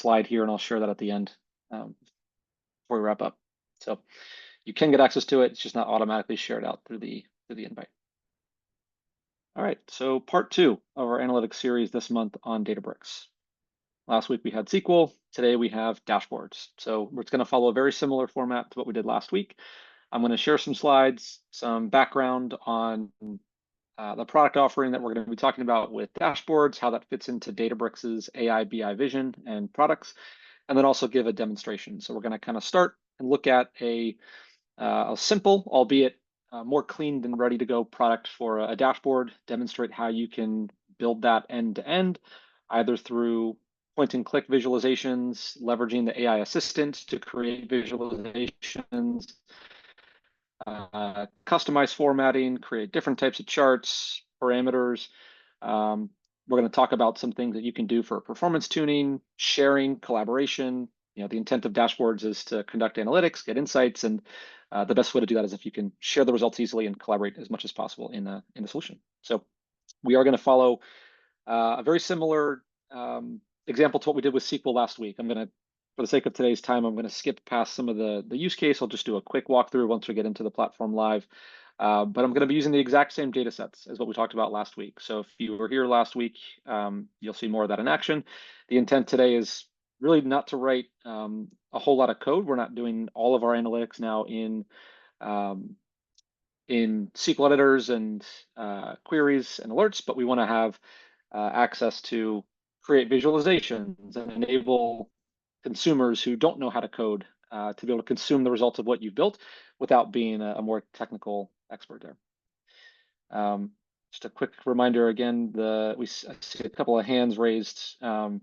slide here, and I'll share that at the end before we wrap up. So you can get access to it. It's just not automatically shared out through the invite. All right, so part 2 of our analytics series this month on Databricks. Last week we had SQL. Today we have dashboards. So it's going to follow a very similar format to what we did last week. I'm going to share some slides, some background on the product offering that we're going to be talking about with dashboards, how that fits into Databricks' AI BI vision and products, and then also give a demonstration. So we're going to kind of start and look at a simple, albeit more cleaned and ready to go product for a dashboard, demonstrate how you can build that end to end, either through point and click visualizations, leveraging the AI assistant to create visualizations, customize formatting, create different types of charts, parameters. We're going to talk about some things that you can do for performance tuning, sharing, collaboration. The intent of dashboards is to conduct analytics, get insights, and the best way to do that is if you can share the results easily and collaborate as much as possible in the solution. So we are going to follow a very similar example to what we did with SQL last week. I'm going to, for the sake of today's time, I'm going to skip past some of the use case. I'll just do a quick walkthrough once we get into the platform live. But I'm going to be using the exact same data sets as what we talked about last week. So if you were here last week, you'll see more of that in action. The intent today is really not to write a whole lot of code. We're not doing all of our analytics now in SQL editors and queries and alerts, but we want to have access to create visualizations and enable consumers who don't know how to code to be able to consume the results of what you've built without being a more technical expert there. Just a quick reminder again, I see a couple of hands raised.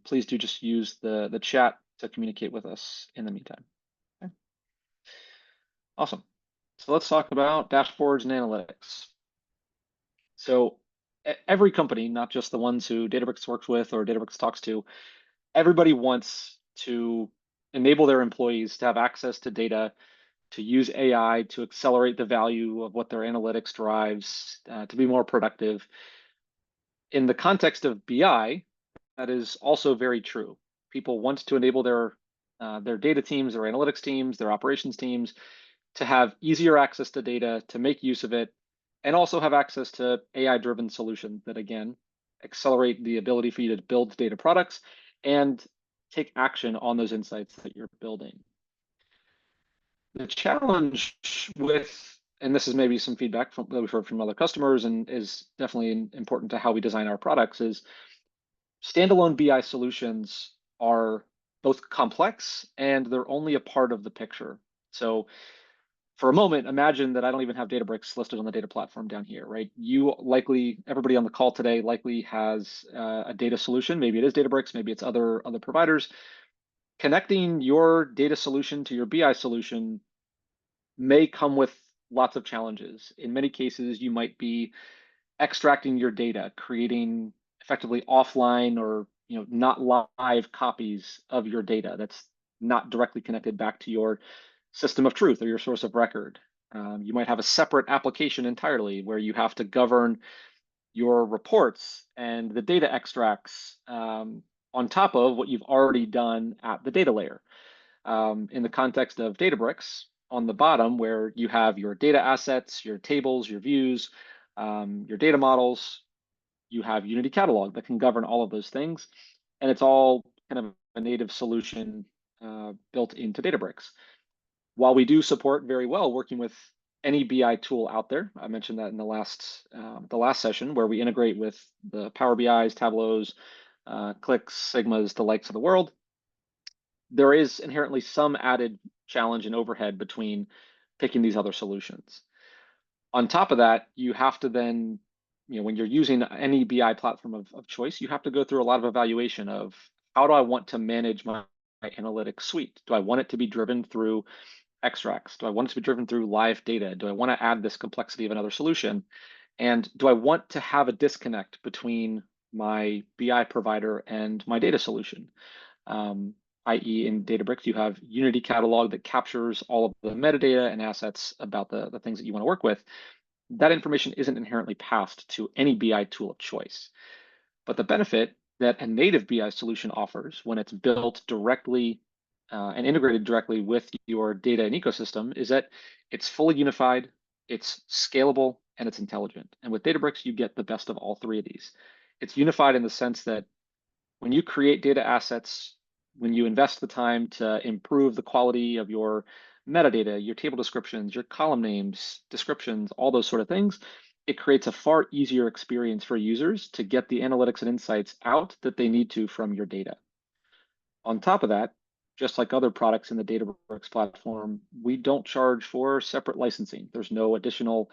Please do just use the chat to communicate with us in the meantime. Okay. Awesome. So let's talk about dashboards and analytics. So every company, not just the ones who Databricks works with or Databricks talks to, everybody wants to enable their employees to have access to data, to use AI to accelerate the value of what their analytics drives, to be more productive. In the context of BI, that is also very true. People want to enable their data teams, their analytics teams, their operations teams to have easier access to data, to make use of it, and also have access to AI-driven solutions that, again, accelerate the ability for you to build data products and take action on those insights that you're building. The challenge with, and this is maybe some feedback that we've heard from other customers and is definitely important to how we design our products, is standalone BI solutions are both complex and they're only a part of the picture. So for a moment, imagine that I don't even have Databricks listed on the data platform down here, right? Everybody on the call today likely has a data solution. Maybe it is Databricks, maybe it's other providers. Connecting your data solution to your BI solution may come with lots of challenges. In many cases, you might be extracting your data, creating effectively offline or not live copies of your data that's not directly connected back to your system of truth or your source of record. You might have a separate application entirely where you have to govern your reports and the data extracts on top of what you've already done at the data layer. In the context of Databricks, on the bottom where you have your data assets, your tables, your views, your data models, you have Unity Catalog that can govern all of those things. And it's all kind of a native solution built into Databricks. While we do support very well working with any BI tool out there, I mentioned that in the last session where we integrate with the Power BIs, Tableaus, Clicks, Sigmas, the likes of the world, there is inherently some added challenge and overhead between picking these other solutions. On top of that, you have to then, when you're using any BI platform of choice, you have to go through a lot of evaluation of how do I want to manage my analytics suite? Do I want it to be driven through extracts? Do I want it to be driven through live data? Do I want to add this complexity of another solution? And do I want to have a disconnect between my BI provider and my data solution? I.e. in Databricks, you have Unity Catalog that captures all of the metadata and assets about the things that you want to work with. That information isn't inherently passed to any BI tool of choice. But the benefit that a native BI solution offers when it's built directly and integrated directly with your data and ecosystem is that it's fully unified, it's scalable, and it's intelligent. And with Databricks, you get the best of all three of these. It's unified in the sense that when you create data assets, when you invest the time to improve the quality of your metadata, your table descriptions, your column names, descriptions, all those sort of things, it creates a far easier experience for users to get the analytics and insights out that they need to from your data. On top of that, just like other products in the Databricks platform, we don't charge for separate licensing. There's no additional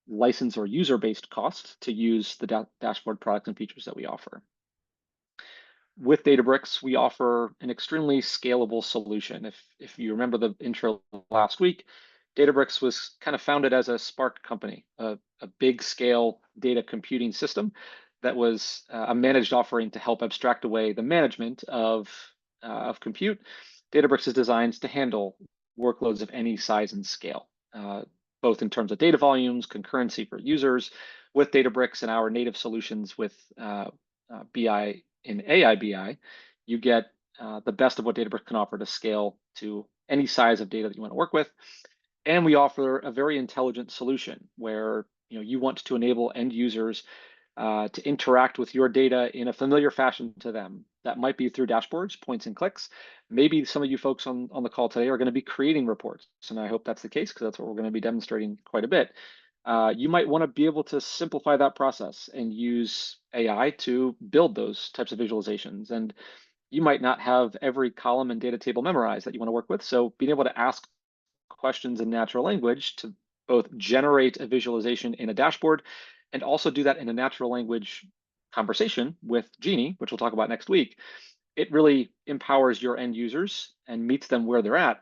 license or user-based cost to use the dashboard products and features that we offer. With Databricks, we offer an extremely scalable solution. If you remember the intro last week, Databricks was kind of founded as a Spark company, a big scale data computing system that was a managed offering to help abstract away the management of compute. Databricks is designed to handle workloads of any size and scale, both in terms of data volumes, concurrency for users. With Databricks and our native solutions with BI in AI BI, you get the best of what Databricks can offer to scale to any size of data that you want to work with. And we offer a very intelligent solution where you want to enable end users to interact with your data in a familiar fashion to them. That might be through dashboards, points and clicks. Maybe some of you folks on the call today are going to be creating reports, and I hope that's the case because that's what we're going to be demonstrating quite a bit. You might want to be able to simplify that process and use AI to build those types of visualizations. And you might not have every column and data table memorized that you want to work with. So being able to ask questions in natural language to both generate a visualization in a dashboard and also do that in a natural language conversation with Genie, which we'll talk about next week, it really empowers your end users and meets them where they're at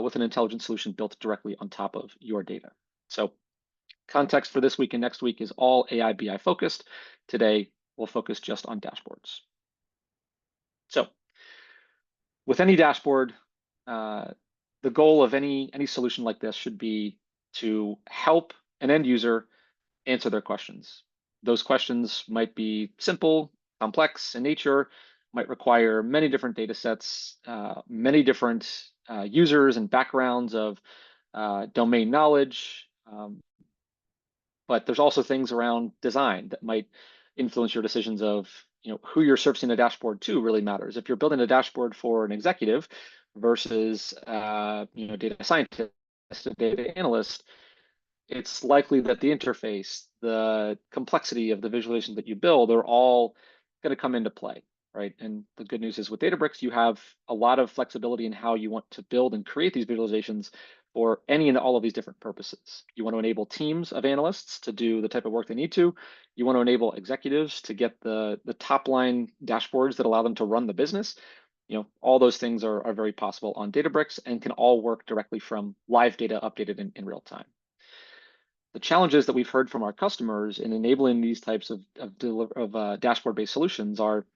with an intelligent solution built directly on top of your data. So context for this week and next week is all AI BI focused. Today, we'll focus just on dashboards. So with any dashboard, the goal of any solution like this should be to help an end user answer their questions. Those questions might be simple, complex in nature, might require many different data sets, many different users and backgrounds of domain knowledge. But there's also things around design that might influence your decisions of who you're surfacing a dashboard to really matters. If you're building a dashboard for an executive versus data scientist, a data analyst, it's likely that the interface, the complexity of the visualization that you build are all going to come into play, right? And the good news is with Databricks, you have a lot of flexibility in how you want to build and create these visualizations for any and all of these different purposes. You want to enable teams of analysts to do the type of work they need to. You want to enable executives to get the top line dashboards that allow them to run the business. All those things are very possible on Databricks and can all work directly from live data updated in real time. The challenges that we've heard from our customers in enabling these types of dashboard-based solutions are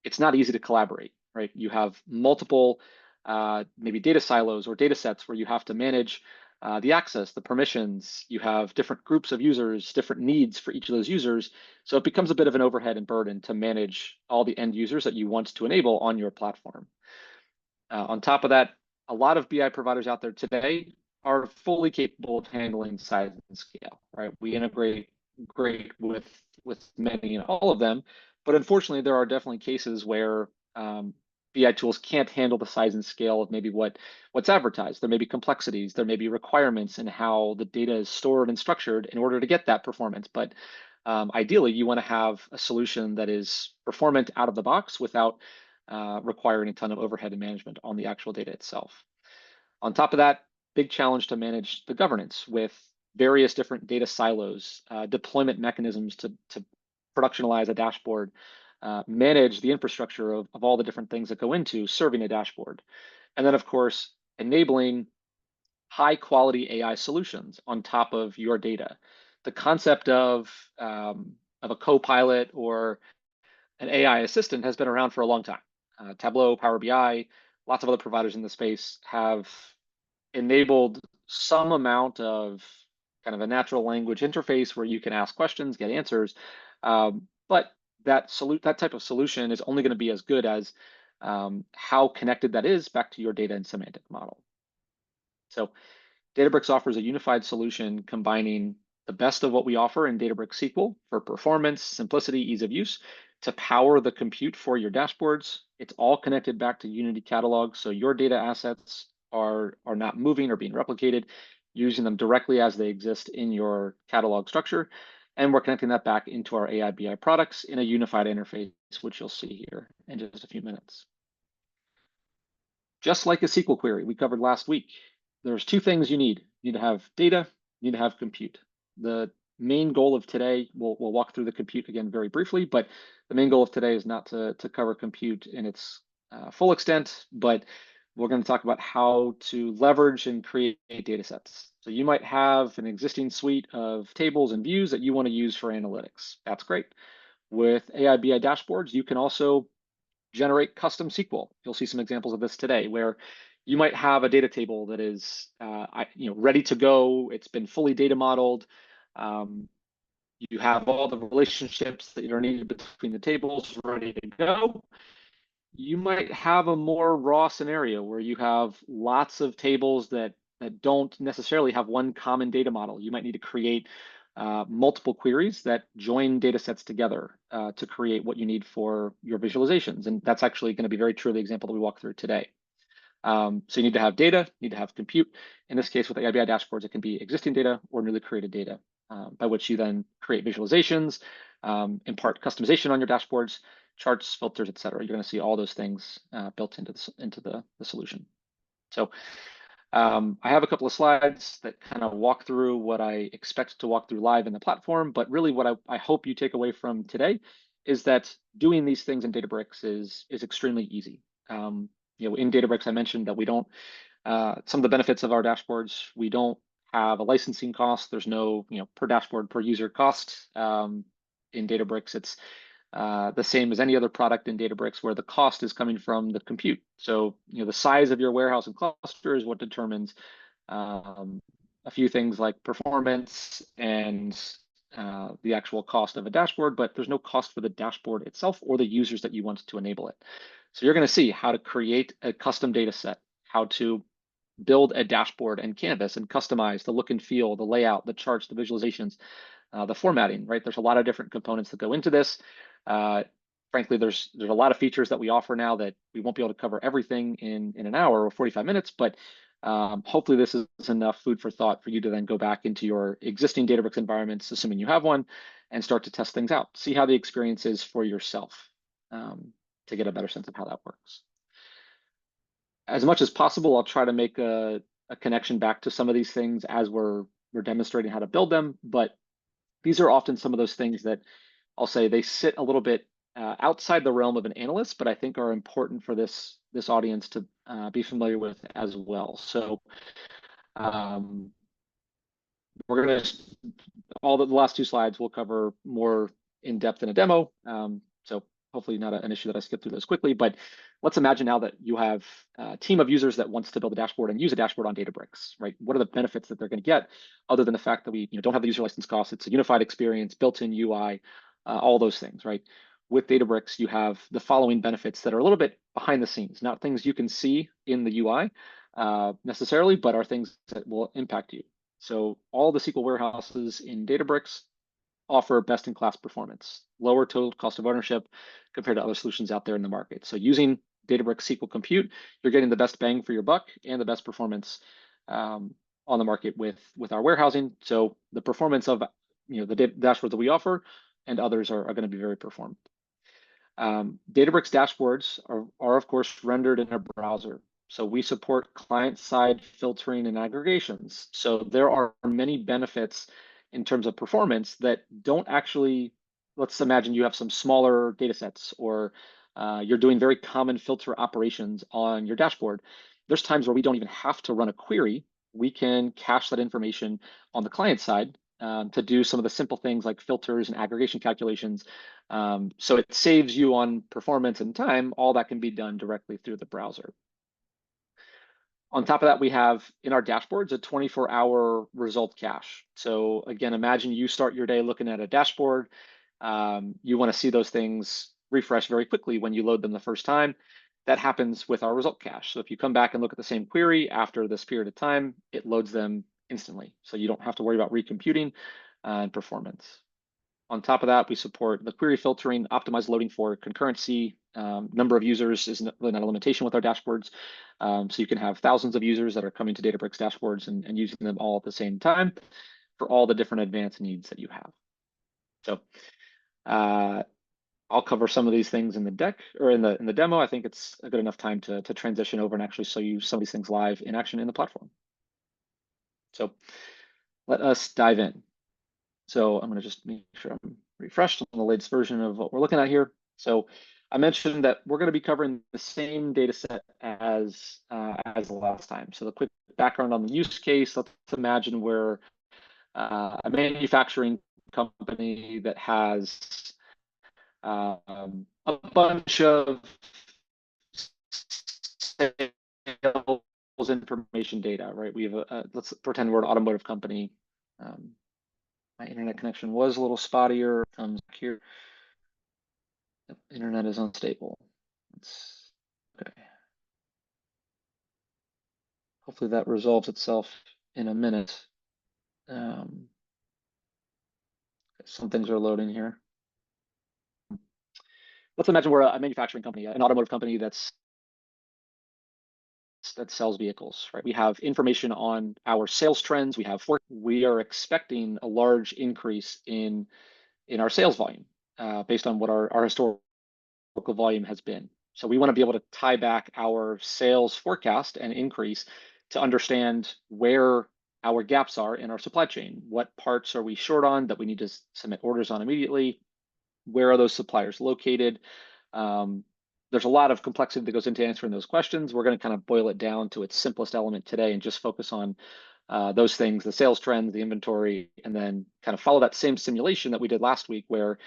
it's not easy to collaborate, right? You have multiple maybe data silos or data sets where you have to manage the access, the permissions. You have different groups of users, different needs for each of those users. So it becomes a bit of an overhead and burden to manage all the end users that you want to enable on your platform. On top of that, a lot of BI providers out there today are fully capable of handling size and scale, right? We integrate great with many and all of them, but unfortunately, there are definitely cases where BI tools can't handle the size and scale of maybe what's advertised. There may be complexities, there may be requirements in how the data is stored and structured in order to get that performance. But ideally, you want to have a solution that is performant out of the box without requiring a ton of overhead and management on the actual data itself. On top of that, big challenge to manage the governance with various different data silos, deployment mechanisms to productionalize a dashboard, manage the infrastructure of all the different things that go into serving a dashboard. And then, of course, enabling high quality AI solutions on top of your data. The concept of a co-pilot or an AI assistant has been around for a long time. Tableau, Power BI, lots of other providers in the space have enabled some amount of kind of a natural language interface where you can ask questions, get answers. But that type of solution is only going to be as good as how connected that is back to your data and semantic model. So Databricks offers a unified solution combining the best of what we offer in Databricks SQL for performance, simplicity, ease of use to power the compute for your dashboards. It's all connected back to Unity Catalog, so your data assets are not moving or being replicated, using them directly as they exist in your catalog structure. And we're connecting that back into our AI BI products in a unified interface, which you'll see here in just a few minutes. Just like a SQL query we covered last week, there's two things you need. You need to have data, you need to have compute. The main goal of today, we'll walk through the compute again very briefly, but the main goal of today is not to cover compute in its full extent, but we're going to talk about how to leverage and create data sets. So you might have an existing suite of tables and views that you want to use for analytics. That's great. With AI BI dashboards, you can also generate custom SQL. You'll see some examples of this today, where you might have a data table that is ready to go. It's been fully data modeled. You have all the relationships that are needed between the tables ready to go. You might have a more raw scenario where you have lots of tables that don't necessarily have one common data model. You might need to create multiple queries that join data sets together to create what you need for your visualizations. And that's actually going to be very true of the example that we walk through today. So you need to have data, you need to have compute. In this case, with AI BI dashboards, it can be existing data or newly created data, by which you then create visualizations, impart customization on your dashboards, charts, filters, et cetera. You're going to see all those things built into the solution. So I have a couple of slides that kind of walk through what I expect to walk through live in the platform, but really what I hope you take away from today is that doing these things in Databricks is extremely easy. In Databricks, I mentioned that we don't, some of the benefits of our dashboards, we don't have a licensing cost. There's no, per dashboard, per user cost. In Databricks, it's the same as any other product in Databricks, where the cost is coming from the compute. So, the size of your warehouse and cluster is what determines a few things like performance and the actual cost of a dashboard, but there's no cost for the dashboard itself or the users that you want to enable it. So you're going to see how to create a custom data set, how to build a dashboard and canvas and customize the look and feel, the layout, the charts, the visualizations, the formatting, right? There's a lot of different components that go into this. Frankly, there's a lot of features that we offer now that we won't be able to cover everything in an hour or 45 minutes, but hopefully this is enough food for thought for you to then go back into your existing Databricks environments, assuming you have one, and start to test things out. See how the experience is for yourself to get a better sense of how that works. As much as possible, I'll try to make a connection back to some of these things as we're demonstrating how to build them, but these are often some of those things that I'll say they sit a little bit outside the realm of an analyst, but I think are important for this audience to be familiar with as well. So we're going to, all the last two slides we'll cover more in depth in a demo. So hopefully not an issue that I skipped through those quickly, but let's imagine now that you have a team of users that wants to build a dashboard and use a dashboard on Databricks, right? What are the benefits that they're going to get other than the fact that we don't have the user license costs? It's a unified experience, built-in UI, all those things, right? With Databricks, you have the following benefits that are a little bit behind the scenes, not things you can see in the UI necessarily, but are things that will impact you. So all the SQL warehouses in Databricks offer best-in-class performance, lower total cost of ownership compared to other solutions out there in the market. So using Databricks SQL Compute, you're getting the best bang for your buck and the best performance on the market with our warehousing. So the performance of the dashboards that we offer and others are going to be very performant. Databricks dashboards are of course rendered in a browser. So we support client-side filtering and aggregations. So there are many benefits in terms of performance that don't actually, let's imagine you have some smaller data sets or you're doing very common filter operations on your dashboard. There's times where we don't even have to run a query. We can cache that information on the client side to do some of the simple things like filters and aggregation calculations. So it saves you on performance and time. All that can be done directly through the browser. On top of that, we have in our dashboards a 24-hour result cache. So again, imagine you start your day looking at a dashboard. you want to see those things refresh very quickly when you load them the first time. That happens with our result cache. So if you come back and look at the same query after this period of time, it loads them instantly. So you don't have to worry about recomputing and performance. On top of that, we support the query filtering, optimized loading for concurrency. Number of users is really not a limitation with our dashboards. So you can have thousands of users that are coming to Databricks dashboards and using them all at the same time for all the different advanced needs that you have. So I'll cover some of these things in the deck or in the demo. I think it's a good enough time to transition over and actually show you some of these things live in action in the platform. So let us dive in. So I'm going to just make sure I'm refreshed on the latest version of what we're looking at here. So I mentioned that we're going to be covering the same data set as the last time. So the quick background on the use case, let's imagine we're a manufacturing company that has a bunch of sales information data, right? We have let's pretend we're an automotive company. My internet connection was a little spottier. Comes here. Internet is unstable. Okay. Hopefully that resolves itself in a minute. Some things are loading here. Let's imagine we're a manufacturing company, an automotive company that sells vehicles, right? We have information on our sales trends. We are expecting a large increase in our sales volume based on what our historical volume has been. So we want to be able to tie back our sales forecast and increase to understand where our gaps are in our supply chain. What parts are we short on that we need to submit orders on immediately? Where are those suppliers located? There's a lot of complexity that goes into answering those questions. We're going to kind of boil it down to its simplest element today and just focus on those things, the sales trends, the inventory, and then kind of follow that same simulation that we did last week where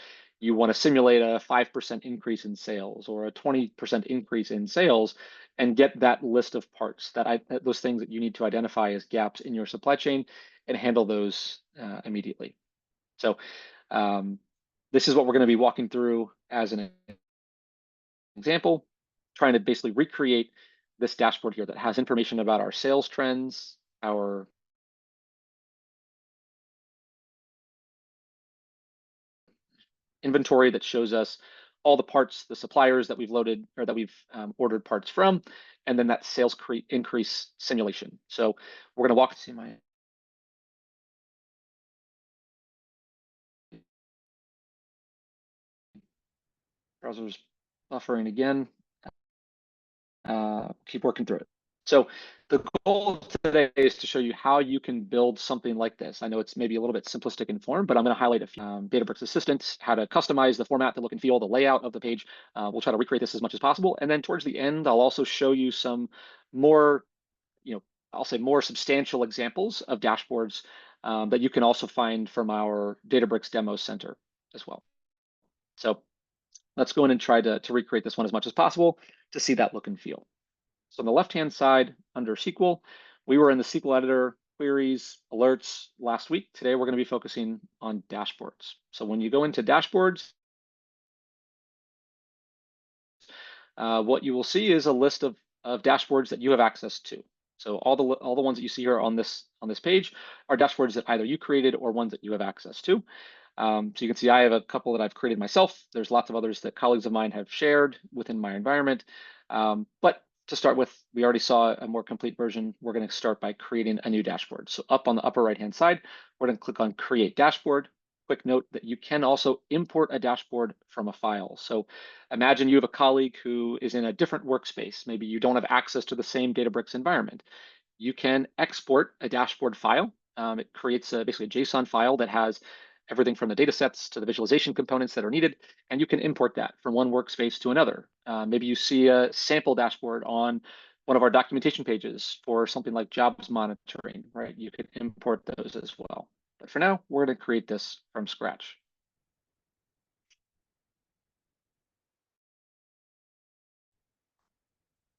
you want to simulate a 5% increase in sales or a 20% increase in sales and get that list of parts, those things that you need to identify as gaps in your supply chain and handle those immediately. So this is what we're going to be walking through as an example, trying to basically recreate this dashboard here that has information about our sales trends, our inventory that shows us all the parts, the suppliers that we've loaded or that we've ordered parts from, and then that sales increase simulation. So we're going to walk through my browser's buffering again. Keep working through it. So the goal today is to show you how you can build something like this. I know it's maybe a little bit simplistic in form, but I'm going to highlight a few Databricks Assistant, how to customize the format, the look and feel, the layout of the page. We'll try to recreate this as much as possible. And then towards the end, I'll also show you some more, I'll say more substantial examples of dashboards that you can also find from our Databricks Demo Center as well. So let's go in and try to recreate this one as much as possible to see that look and feel. So on the left-hand side under SQL, we were in the SQL editor, queries, alerts last week. Today, we're going to be focusing on dashboards. So when you go into dashboards, what you will see is a list of dashboards that you have access to. So all the ones that you see here on this page are dashboards that either you created or ones that you have access to. So you can see I have a couple that I've created myself. There's lots of others that colleagues of mine have shared within my environment. But to start with, we already saw a more complete version. We're going to start by creating a new dashboard. So up on the upper right-hand side, we're going to click on Create Dashboard. Quick note that you can also import a dashboard from a file. So imagine you have a colleague who is in a different workspace. Maybe you don't have access to the same Databricks environment. You can export a dashboard file. It creates basically a JSON file that has everything from the data sets to the visualization components that are needed, and you can import that from one workspace to another. Maybe you see a sample dashboard on one of our documentation pages for something like jobs monitoring, right? You could import those as well. But for now, we're going to create this from scratch.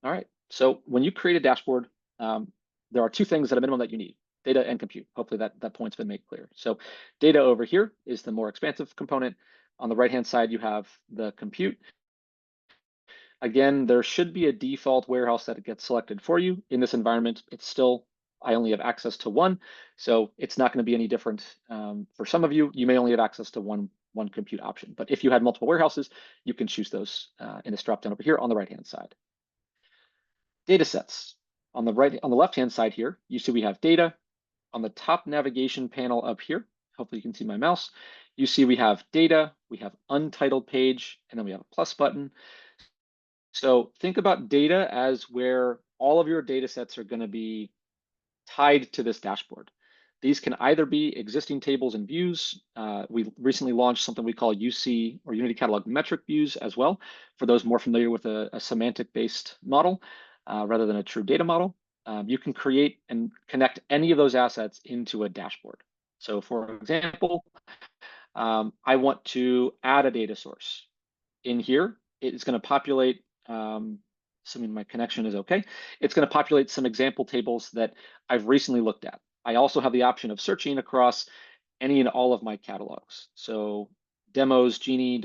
All right, so when you create a dashboard, there are two things at a minimum that you need: data and compute. Hopefully that point's been made clear. So data over here is the more expansive component. On the right-hand side, you have the compute. Again, there should be a default warehouse that gets selected for you. In this environment, I only have access to one, so it's not going to be any different. For some of you, you may only have access to one compute option. But if you had multiple warehouses, you can choose those in this dropdown over here on the right-hand side. Data sets. On the left-hand side here, you see we have data. On the top navigation panel up here, hopefully you can see my mouse, you see we have data, we have untitled page, and then we have a plus button. So think about data as where all of your data sets are going to be tied to this dashboard. These can either be existing tables and views. We recently launched something we call UC or Unity Catalog metric views as well, for those more familiar with a semantic-based model rather than a true data model. You can create and connect any of those assets into a dashboard. So for example, I want to add a data source. In here, it's going to populate, assuming my connection is okay, it's going to populate some example tables that I've recently looked at. I also have the option of searching across any and all of my catalogs. So demos, Genie,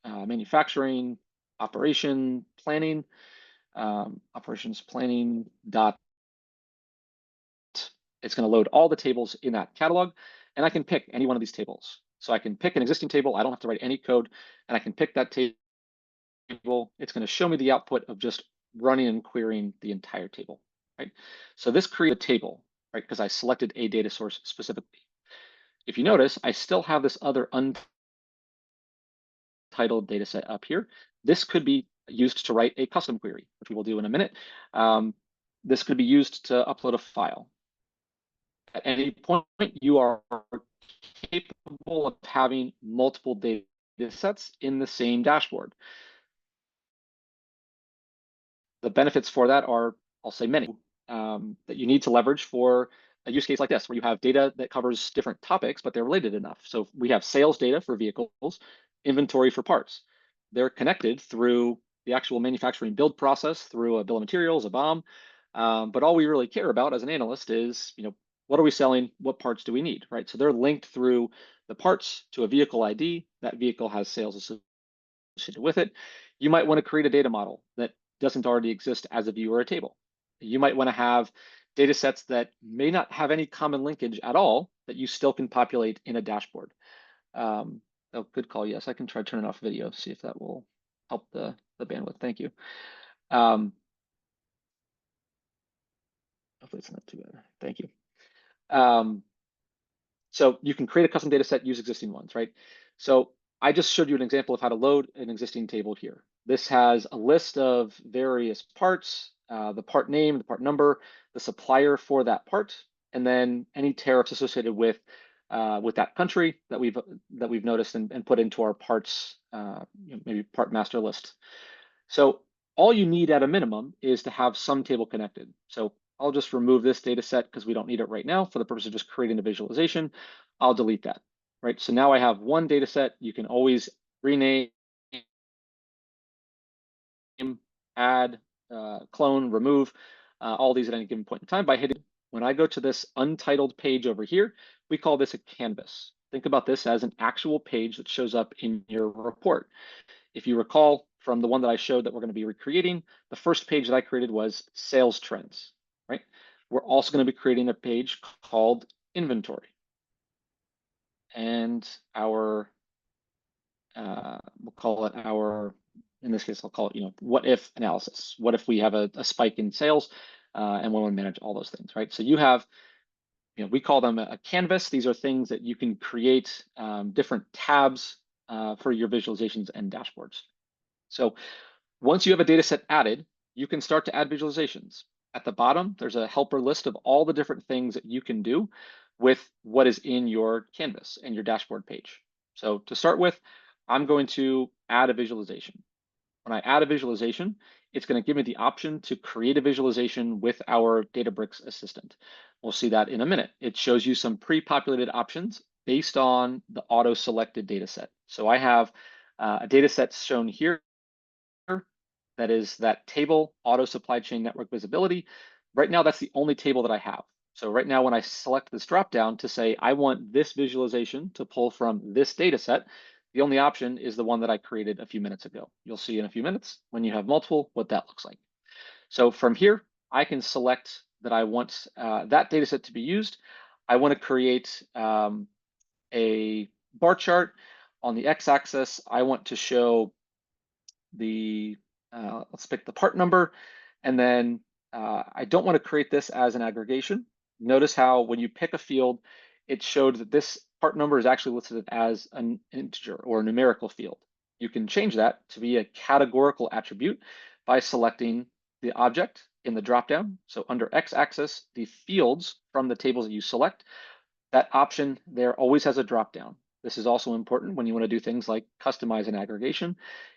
manufacturing, operation planning, operations planning dot. It's going to load all the tables in that catalog, and I can pick any one of these tables. So I can pick an existing table. I don't have to write any code, and I can pick that table. It's going to show me the output of just running and querying the entire table, right? So this creates a table, right? Because I selected a data source specifically. If you notice, I still have this other untitled data set up here. This could be used to write a custom query, which we will do in a minute. This could be used to upload a file. At any point, you are capable of having multiple data sets in the same dashboard. The benefits for that are, I'll say many, that you need to leverage for a use case like this, where you have data that covers different topics, but they're related enough. So we have sales data for vehicles, inventory for parts. They're connected through the actual manufacturing build process, through a bill of materials, a BOM. But all we really care about as an analyst is, what are we selling? What parts do we need, right? So they're linked through the parts to a vehicle ID. That vehicle has sales associated with it. You might want to create a data model that doesn't already exist as a view or a table. You might want to have data sets that may not have any common linkage at all that you still can populate in a dashboard. Oh, good call. Yes, I can try turning off video, see if that will help the bandwidth. Thank you. Hopefully it's not too bad. Thank you. So you can create a custom data set, use existing ones, right? So I just showed you an example of how to load an existing table here. This has a list of various parts, the part name, the part number, the supplier for that part, and then any tariffs associated with that country that we've noticed and put into our parts, maybe part master list. So all you need at a minimum is to have some table connected. So I'll just remove this data set because we don't need it right now for the purpose of just creating a visualization. I'll delete that, right? So now I have one data set. You can always rename, add, clone, remove all these at any given point in time by hitting. When I go to this untitled page over here, we call this a canvas. Think about this as an actual page that shows up in your report. If you recall from the one that I showed that we're going to be recreating, the first page that I created was sales trends, right? We're also going to be creating a page called inventory. And we'll call it in this case, I'll call it, what if analysis. What if we have a spike in sales and we want to manage all those things, right? So you have, we call them a canvas. These are things that you can create different tabs for your visualizations and dashboards. So once you have a data set added, you can start to add visualizations. At the bottom, there's a helper list of all the different things that you can do with what is in your canvas and your dashboard page. So to start with, I'm going to add a visualization. When I add a visualization, it's going to give me the option to create a visualization with our Databricks assistant. We'll see that in a minute. It shows you some pre-populated options based on the auto-selected data set. So I have a data set shown here. That is that table, auto supply chain network visibility. Right now, that's the only table that I have. So right now, when I select this dropdown to say, I want this visualization to pull from this data set, The only option is the one that I created a few minutes ago. You'll see in a few minutes when you have multiple what that looks like. So from here, I can select that I want that data set to be used. I want to create a bar chart. On the x-axis, I want to show the, let's pick the part number, and then I don't want to create this as an aggregation. Notice how when you pick a field, it showed that this part number is actually listed as an integer or a numerical field. You can change that to be a categorical attribute by selecting the object in the dropdown. So under x-axis, the fields from the tables that you select, that option there always has a dropdown. This is also important when you want to do things like customize an aggregation.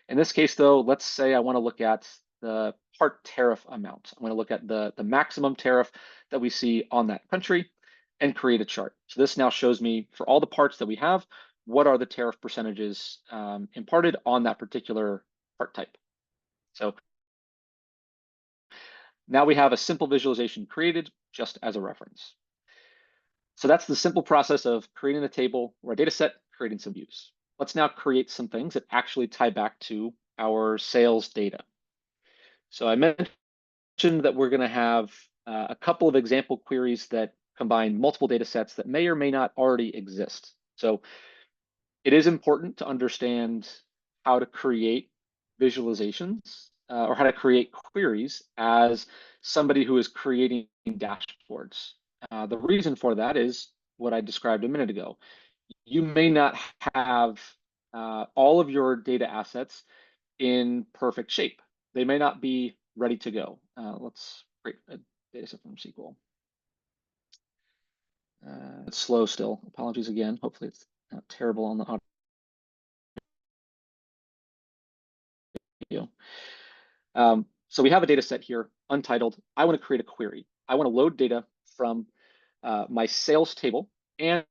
In this case, though, let's say I want to look at the part tariff amount. I want to look at the maximum tariff that we see on that country and create a chart. So this now shows me for all the parts that we have, what are the tariff percentages imparted on that particular part type. So now we have a simple visualization created just as a reference. So that's the simple process of creating a table or a data set, creating some views. Let's now create some things that actually tie back to our sales data. So I mentioned that we're going to have a couple of example queries that combine multiple data sets that may or may not already exist. So it is important to understand how to create visualizations or how to create queries as somebody who is creating dashboards. The reason for that is what I described a minute ago. You may not have all of your data assets in perfect shape. They may not be ready to go. Let's create a data set from SQL. It's slow still. Apologies again. Hopefully it's not terrible on the audio. So we have a data set here, untitled. I want to create a query. I want to load data from my sales table and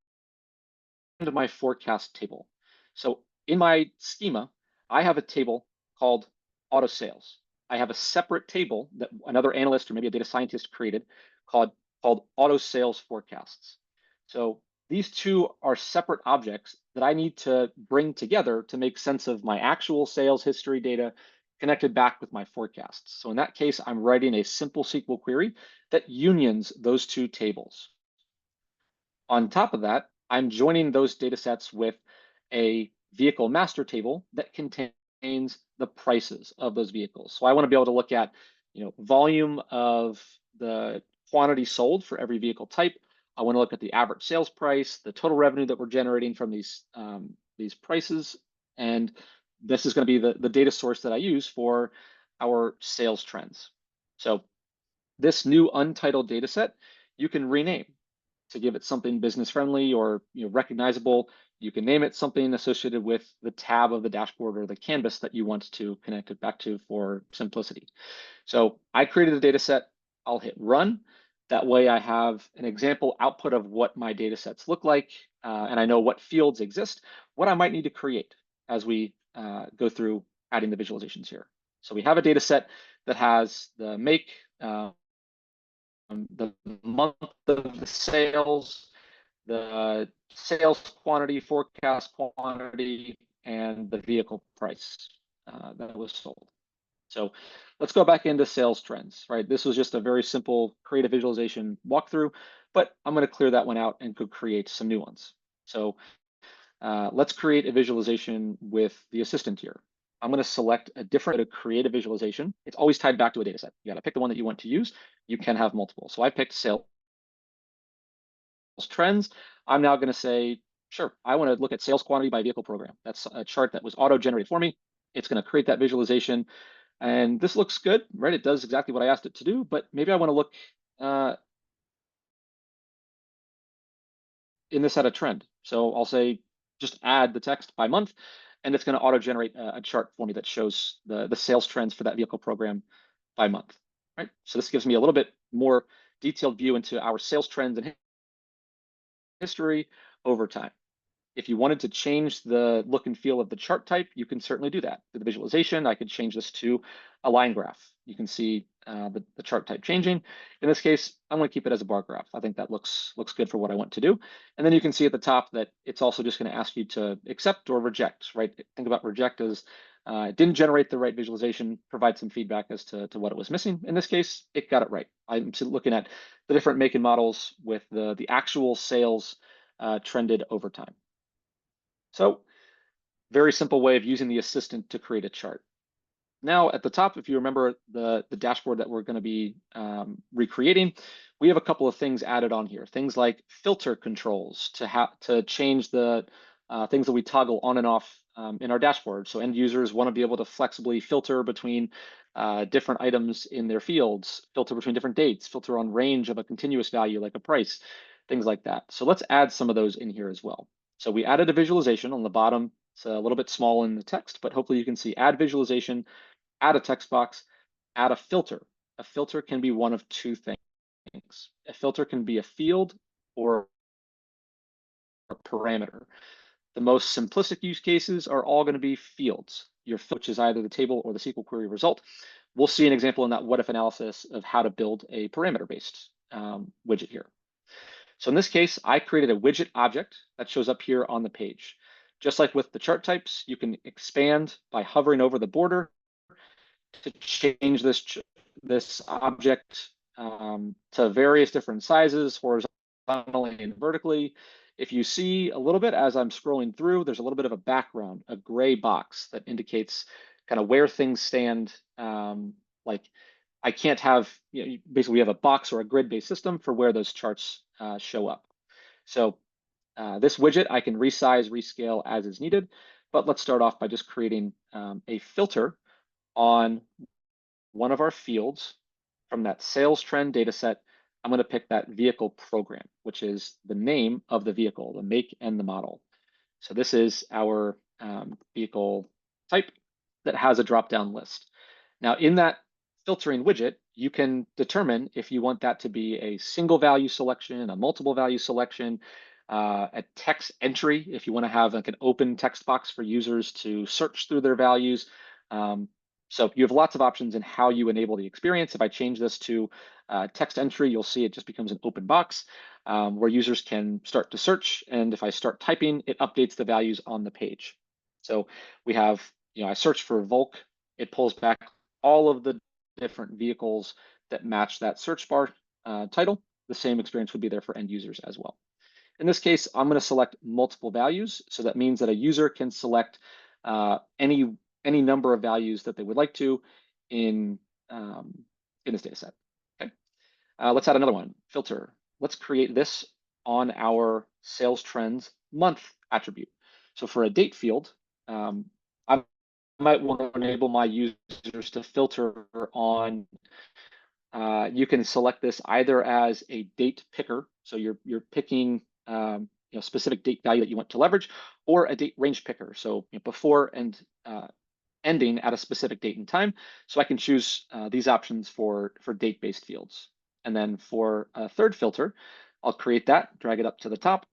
my forecast table. So in my schema, I have a table called auto sales. I have a separate table that another analyst or maybe a data scientist created called auto sales forecasts. So these two are separate objects that I need to bring together to make sense of my actual sales history data connected back with my forecasts. So in that case, I'm writing a simple SQL query that unions those two tables. On top of that, I'm joining those data sets with a vehicle master table that contains the prices of those vehicles. So I want to be able to look at, volume of the quantity sold for every vehicle type. I want to look at the average sales price, the total revenue that we're generating from these prices, and this is going to be the data source that I use for our sales trends. So this new untitled data set, you can rename to give it something business friendly or recognizable. You can name it something associated with the tab of the dashboard or the canvas that you want to connect it back to for simplicity. So I created a data set. I'll hit run. That way I have an example output of what my data sets look like, and I know what fields exist, what I might need to create as we go through adding the visualizations here. So we have a data set that has the make, the month of the sales, the sales quantity, forecast quantity, and the vehicle price that was sold. So let's go back into sales trends, right? This was just a very simple creative visualization walkthrough, but I'm going to clear that one out and could create some new ones. So let's create a visualization with the assistant here. I'm going to select a different way to create a visualization. It's always tied back to a data set. You got to pick the one that you want to use. You can have multiple. So I picked sales trends. I'm now going to say, sure, I want to look at sales quantity by vehicle program. That's a chart that was auto-generated for me. It's going to create that visualization. And this looks good, right? It does exactly what I asked it to do, but maybe I want to look in this at a trend. So I'll say, just add the text by month, and it's going to auto-generate a chart for me that shows the sales trends for that vehicle program by month, right? So this gives me a little bit more detailed view into our sales trends and history over time. If you wanted to change the look and feel of the chart type, you can certainly do that. For the visualization, I could change this to a line graph. You can see the chart type changing. In this case, I'm going to keep it as a bar graph. I think that looks good for what I want to do. And then you can see at the top that it's also just going to ask you to accept or reject, right? Think about reject as it didn't generate the right visualization, provide some feedback as to what it was missing. In this case, it got it right. I'm looking at the different make and models with the actual sales trended over time. So very simple way of using the assistant to create a chart. Now at the top, if you remember the dashboard that we're going to be recreating, we have a couple of things added on here. Things like filter controls to change the things that we toggle on and off in our dashboard. So end users want to be able to flexibly filter between different items in their fields, filter between different dates, filter on range of a continuous value like a price, things like that. So let's add some of those in here as well. So we added a visualization on the bottom. It's a little bit small in the text, but hopefully you can see add visualization, add a text box, add a filter. A filter can be one of two things. A filter can be a field or a parameter. The most simplistic use cases are all going to be fields. Your filter, which is either the table or the SQL query result. We'll see an example in that what if analysis of how to build a parameter-based widget here. So in this case, I created a widget object that shows up here on the page. Just like with the chart types, you can expand by hovering over the border to change this object to various different sizes, horizontally and vertically. If you see a little bit as I'm scrolling through, there's a little bit of a background, a gray box that indicates kind of where things stand. Like I can't have, basically we have a box or a grid-based system for where those charts show up. So this widget I can resize, rescale as is needed, but let's start off by just creating a filter on one of our fields from that sales trend data set. I'm going to pick that vehicle program, which is the name of the vehicle, the make and the model. So this is our vehicle type that has a drop-down list. Now in that filtering widget, you can determine if you want that to be a single value selection, a multiple value selection, a text entry, if you want to have like an open text box for users to search through their values. So you have lots of options in how you enable the experience. If I change this to text entry, you'll see it just becomes an open box where users can start to search. And if I start typing, it updates the values on the page. So we have, I search for Volk, it pulls back all of the different vehicles that match that search bar title. The same experience would be there for end users as well. In this case, I'm going to select multiple values. So that means that a user can select any number of values that they would like to in this data set. Okay. Let's add another one, filter. Let's create this on our sales trends month attribute. So for a date field, I might want to enable my users to filter on, you can select this either as a date picker. So you're picking specific date value that you want to leverage, or a date range picker. So before and ending at a specific date and time. So I can choose these options for date-based fields. And then for a third filter, I'll create that, drag it up to the top,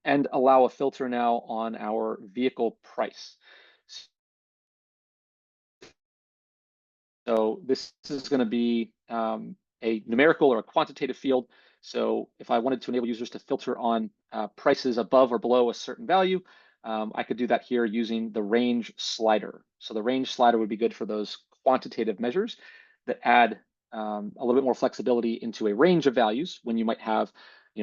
and allow a filter now on our vehicle price. So this is going to be a numerical or a quantitative field. So if I wanted to enable users to filter on prices above or below a certain value, I could do that here using the range slider. So the range slider would be good for those quantitative measures that add a little bit more flexibility into a range of values when you might have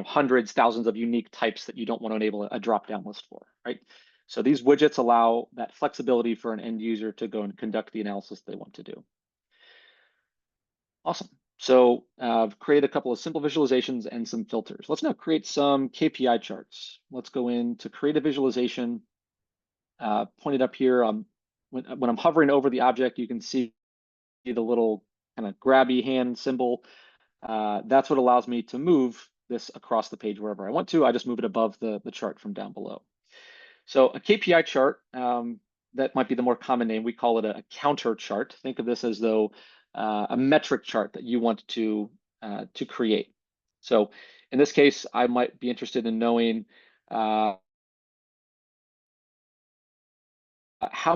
hundreds, thousands of unique types that you don't want to enable a drop-down list for, right? So these widgets allow that flexibility for an end user to go and conduct the analysis they want to do. Awesome. So I've created a couple of simple visualizations and some filters. Let's now create some KPI charts. Let's go in to create a visualization. Pointed up here, when I'm hovering over the object, you can see the little kind of grabby hand symbol. That's what allows me to move this across the page wherever I want to. I just move it above the chart from down below. So a KPI chart, that might be the more common name. We call it a counter chart. Think of this as though a metric chart that you want to create. So in this case, I might be interested in knowing how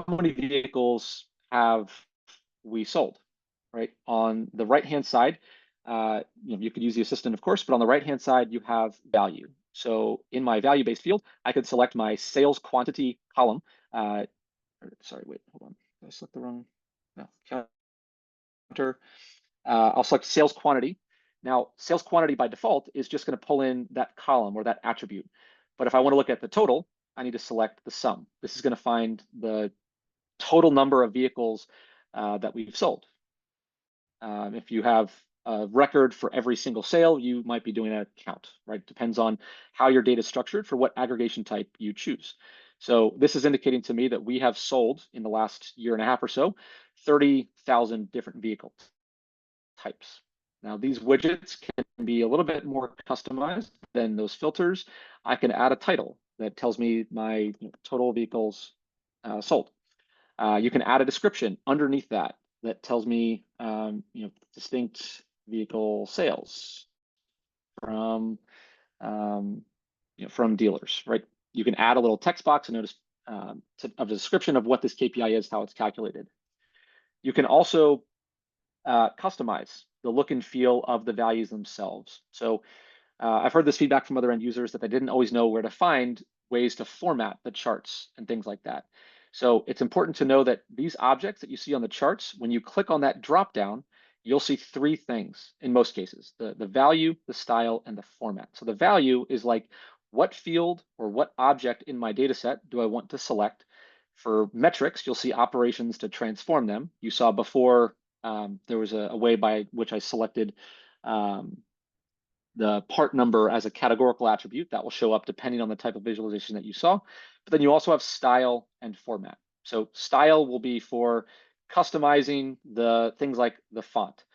many vehicles have we sold? right? On the right-hand side, you could use the assistant, of course, but on the right-hand side, you have value. So in my value-based field, I could select my sales quantity column. Sorry, wait, hold on. Did I select the wrong? No, counter. I'll select sales quantity. Now, sales quantity by default is just going to pull in that column or that attribute. But if I want to look at the total, I need to select the sum. This is going to find the total number of vehicles that we've sold. If you have a record for every single sale, you might be doing a count, right? Depends on how your data is structured for what aggregation type you choose. So this is indicating to me that we have sold in the last year and a half or so 30,000 different vehicle types. Now these widgets can be a little bit more customized than those filters. I can add a title that tells me my total vehicles sold. You can add a description underneath that that tells me, distinct vehicle sales from, from dealers, right? You can add a little text box and notice of the description of what this KPI is, how it's calculated. You can also customize the look and feel of the values themselves. So I've heard this feedback from other end users that they didn't always know where to find ways to format the charts and things like that. So it's important to know that these objects that you see on the charts, when you click on that drop down, you'll see three things in most cases: the value, the style, and the format. So the value is like, what field or what object in my data set do I want to select? For metrics, you'll see operations to transform them. You saw before there was a way by which I selected the part number as a categorical attribute that will show up depending on the type of visualization that you saw. But then you also have style and format. So style will be for customizing the things like the font,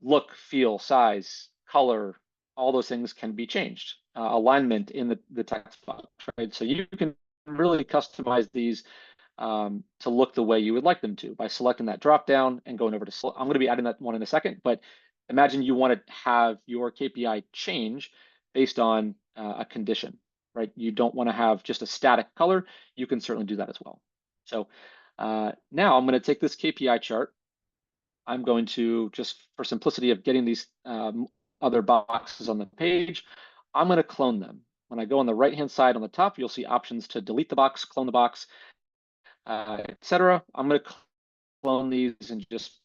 look, feel, size, color, all those things can be changed. Alignment in the text box, right? So you can really customize these to look the way you would like them to by selecting that drop down and going over to, I'm going to be adding that one in a second, but imagine you want to have your KPI change based on a condition, right? You don't want to have just a static color. You can certainly do that as well. So now I'm going to take this KPI chart. I'm going to, just for simplicity of getting these other boxes on the page, I'm going to clone them. When I go on the right-hand side on the top, you'll see options to delete the box, clone the box, etc. I'm going to clone these and just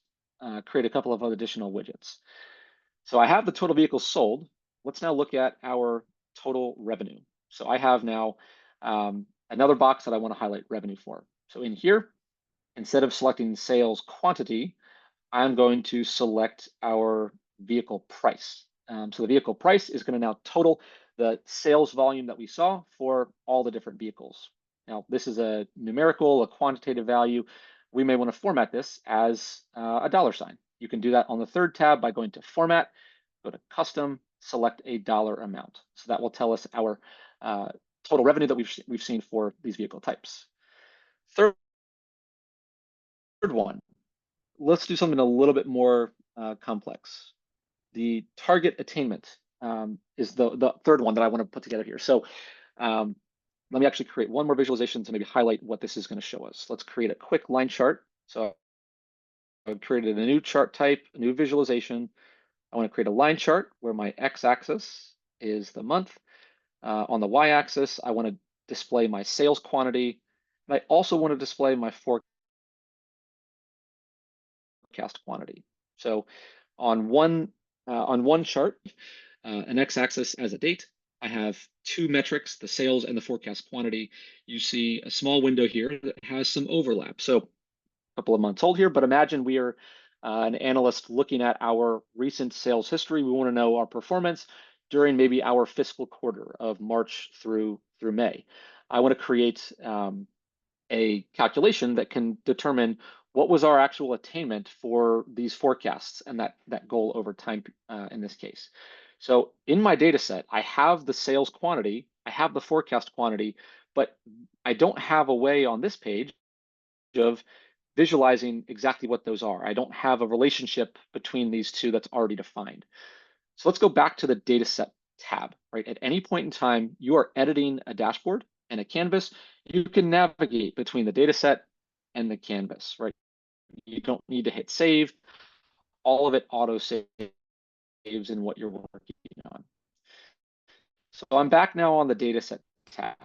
create a couple of additional widgets. So I have the total vehicles sold. Let's now look at our total revenue. So I have now another box that I want to highlight revenue for. So in here, instead of selecting sales quantity, I'm going to select our vehicle price. So the vehicle price is going to now total the sales volume that we saw for all the different vehicles. Now, this is a numerical, a quantitative value. We may want to format this as a dollar sign. You can do that on the third tab by going to Format, go to Custom, select a dollar amount. So that will tell us our total revenue that we've seen for these vehicle types. Third one, let's do something a little bit more complex. The target attainment is the third one that I want to put together here. So let me actually create one more visualization to maybe highlight what this is going to show us. Let's create a quick line chart. So I've created a new chart type, a new visualization. I want to create a line chart where my x-axis is the month. On the y-axis, I want to display my sales quantity. And I also want to display my forecast quantity. So on one chart, an x-axis as a date, I have two metrics, the sales and the forecast quantity. You see a small window here that has some overlap. So a couple of months old here, but imagine we are an analyst looking at our recent sales history. We want to know our performance during maybe our fiscal quarter of March through May. I want to create a calculation that can determine what was our actual attainment for these forecasts and that goal over time in this case. So in my data set, I have the sales quantity, I have the forecast quantity, but I don't have a way on this page of visualizing exactly what those are. I don't have a relationship between these two that's already defined. So let's go back to the data set tab, right? At any point in time, you are editing a dashboard and a canvas, you can navigate between the data set and the canvas, right? You don't need to hit save. all of it auto saves in what you're working on. So I'm back now on the dataset tab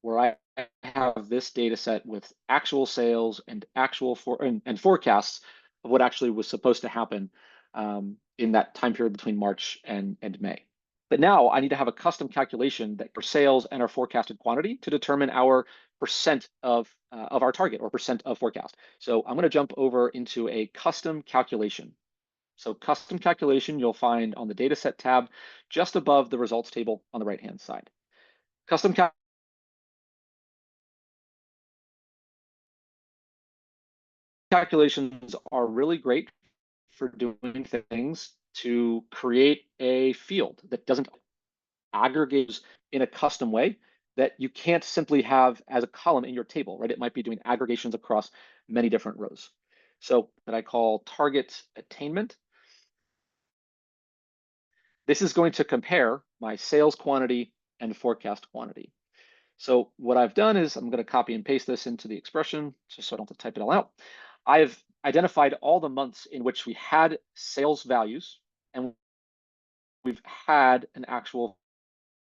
where I have this data set with actual sales and and forecasts of what actually was supposed to happen in that time period between March and May. But now I need to have a custom calculation that for sales and our forecasted quantity to determine our percent of our target or percent of forecast. So I'm going to jump over into a custom calculation. So custom calculation you'll find on the dataset tab just above the results table on the right-hand side. Custom calculations are really great for doing things to create a field that doesn't aggregate in a custom way that you can't simply have as a column in your table, right? It might be doing aggregations across many different rows. So that I call target attainment. This is going to compare my sales quantity and forecast quantity. So what I've done is I'm going to copy and paste this into the expression just so I don't have to type it all out. I've identified all the months in which we had sales values and we've had an actual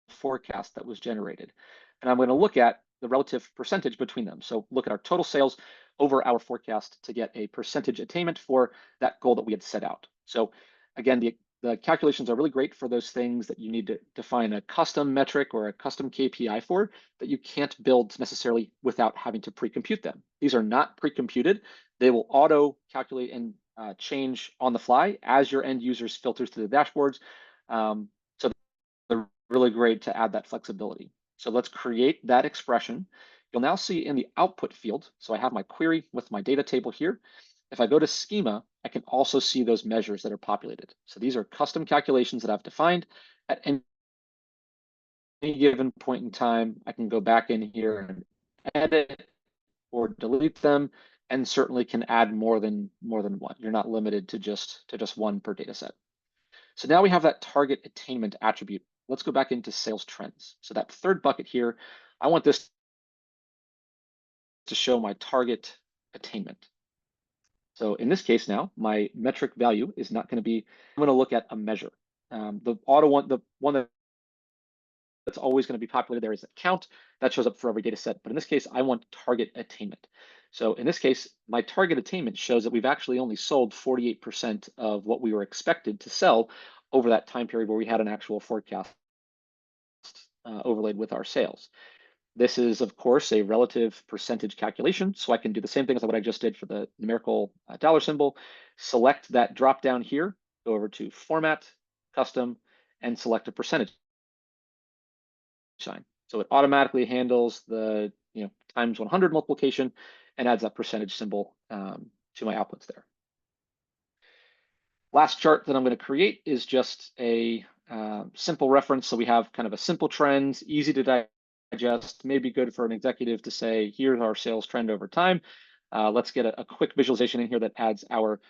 forecast that was generated. And I'm going to look at the relative percentage between them. So look at our total sales over our forecast to get a percentage attainment for that goal that we had set out. So again, the calculations are really great for those things that you need to define a custom metric or a custom KPI for that you can't build necessarily without having to pre-compute them. These are not pre-computed. They will auto calculate and change on the fly as your end users filter through the dashboards. So they're really great to add that flexibility. So let's create that expression. You'll now see in the output field, so I have my query with my data table here. If I go to schema, I can also see those measures that are populated. So these are custom calculations that I've defined at any given point in time. I can go back in here and edit or delete them, and certainly can add more than one. You're not limited to just one per data set. So now we have that target attainment attribute. Let's go back into sales trends. So that third bucket here, I want this to show my target attainment. So in this case now, my metric value is not going to be, I'm going to look at a measure. The one that's always going to be populated there is a count. That shows up for every data set. But in this case, I want target attainment. So in this case, my target attainment shows that we've actually only sold 48% of what we were expected to sell over that time period where we had an actual forecast overlaid with our sales. This is, of course, a relative percentage calculation. So I can do the same thing as what I just did for the numerical dollar symbol. Select that drop down here, go over to Format, Custom, and select a percentage sign. So it automatically handles the times 100 multiplication and adds that percentage symbol to my outputs there. Last chart that I'm going to create is just a simple reference. So we have kind of a simple trends, easy to digest, maybe good for an executive to say, here's our sales trend over time. Let's get a quick visualization in here that adds our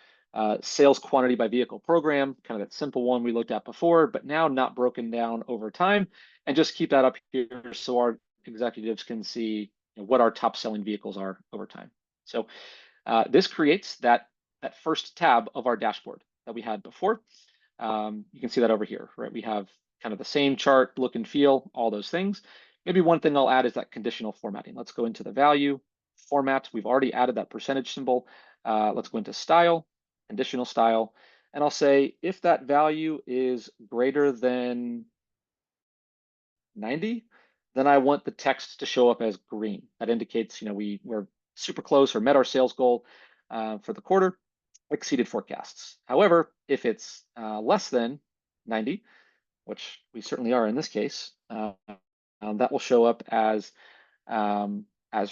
sales quantity by vehicle program, kind of that simple one we looked at before, but now not broken down over time. And just keep that up here so our executives can see what our top selling vehicles are over time. So this creates that first tab of our dashboard that we had before. You can see that over here, right? We have kind of the same chart, look and feel, all those things. Maybe one thing I'll add is that conditional formatting. Let's go into the value format. We've already added that percentage symbol. Let's go into style, conditional style, and I'll say if that value is greater than 90, then I want the text to show up as green. That indicates we're super close or met our sales goal for the quarter, exceeded forecasts. However, if it's less than 90, which we certainly are in this case, that will show up as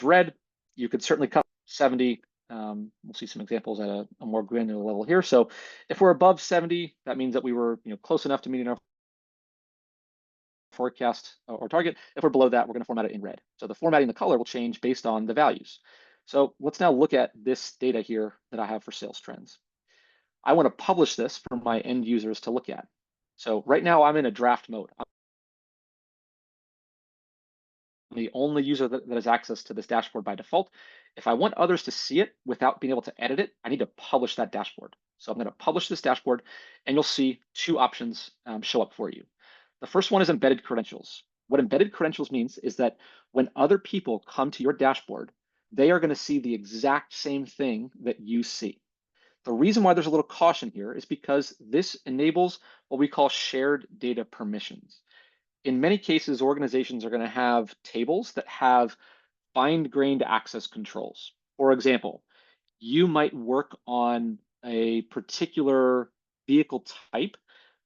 red. You could certainly cut 70. We'll see some examples at a more granular level here. So if we're above 70, that means that we were close enough to meeting our forecast or target. If we're below that, we're going to format it in red. So the formatting, the color will change based on the values. So let's now look at this data here that I have for sales trends. I want to publish this for my end users to look at. So right now I'm in a draft mode. I'm the only user that has access to this dashboard by default. If I want others to see it without being able to edit it, I need to publish that dashboard. So I'm going to publish this dashboard, and you'll see two options show up for you. The first one is embedded credentials. What embedded credentials means is that when other people come to your dashboard, they are going to see the exact same thing that you see. The reason why there's a little caution here is because this enables what we call shared data permissions. In many cases, organizations are going to have tables that have fine-grained access controls. For example, you might work on a particular vehicle type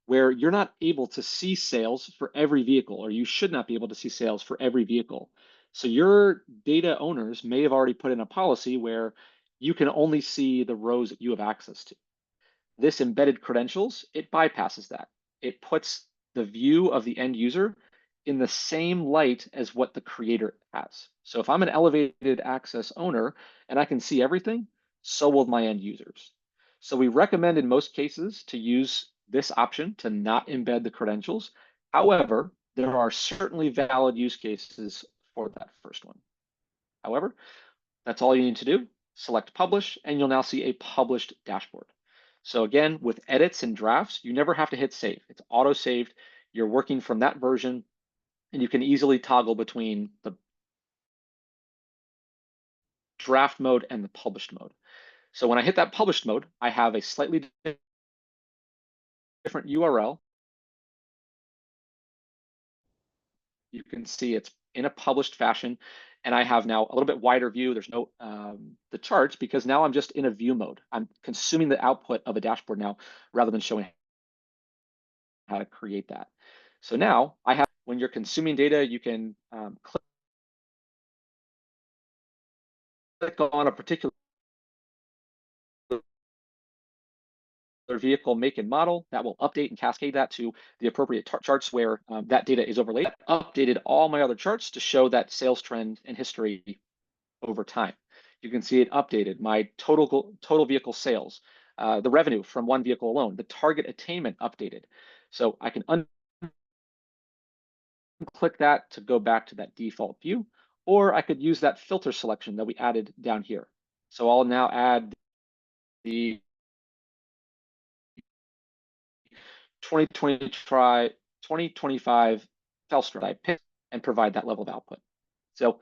where you're not able to see sales for every vehicle, or you should not be able to see sales for every vehicle. So your data owners may have already put in a policy where you can only see the rows that you have access to. This embedded credentials, it bypasses that. It puts the view of the end user in the same light as what the creator has. So if I'm an elevated access owner and I can see everything, so will my end users. So we recommend in most cases to use this option to not embed the credentials. However, there are certainly valid use cases for that first one. However, that's all you need to do. Select publish, and you'll now see a published dashboard. So again, with edits and drafts, you never have to hit save. It's auto-saved. You're working from that version, and you can easily toggle between the draft mode and the published mode. So when I hit that published mode, I have a slightly different URL. You can see it's in a published fashion, and I have now a little bit wider view. There's no the charts because now I'm just in a view mode. I'm consuming the output of a dashboard now rather than showing how to create that. So now I have, when you're consuming data, you can click on a particular vehicle make and model that will update and cascade that to the appropriate charts where that data is overlaid. I updated all my other charts to show that sales trend and history over time. You can see it updated, my total vehicle sales, the revenue from one vehicle alone, the target attainment updated. So I can click that to go back to that default view, or I could use that filter selection that we added down here. So I'll now add the 2025 Felstra I picked and provide that level of output. So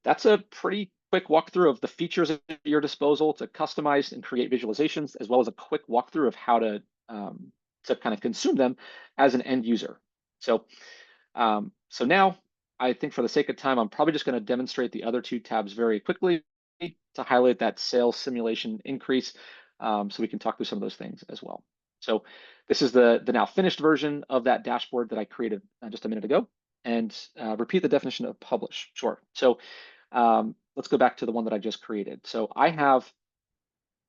that's a pretty quick walkthrough of the features at your disposal to customize and create visualizations, as well as a quick walkthrough of how to kind of consume them as an end user. So now I think for the sake of time, I'm probably just going to demonstrate the other two tabs very quickly to highlight that sales simulation increase, so we can talk through some of those things as well. So this is the now finished version of that dashboard that I created just a minute ago. And repeat the definition of publish. Sure. So let's go back to the one that I just created. So I have,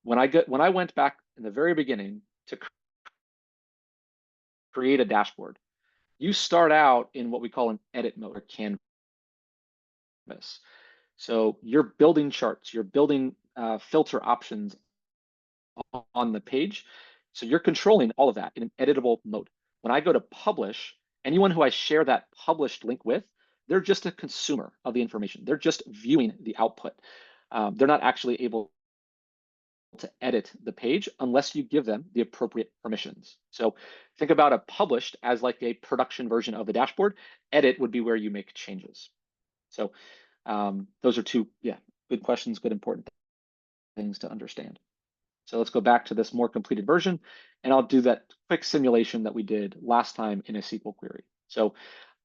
when I went back in the very beginning to create a dashboard, you start out in what we call an edit mode or canvas. So you're building charts, you're building filter options on the page. So you're controlling all of that in an editable mode. When I go to publish, anyone who I share that published link with, they're just a consumer of the information. They're just viewing the output. They're not actually able to edit the page unless you give them the appropriate permissions. So think about a published as like a production version of the dashboard. Edit would be where you make changes. So those are two, good questions, good important things to understand. So let's go back to this more completed version, and I'll do that quick simulation that we did last time in a SQL query. So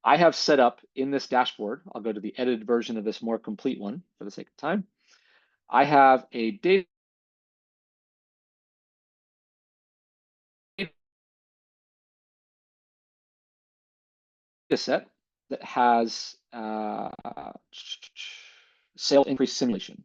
I have set up in this dashboard, I'll go to the edited version of this more complete one for the sake of time. I have a data set that has sales increase simulation.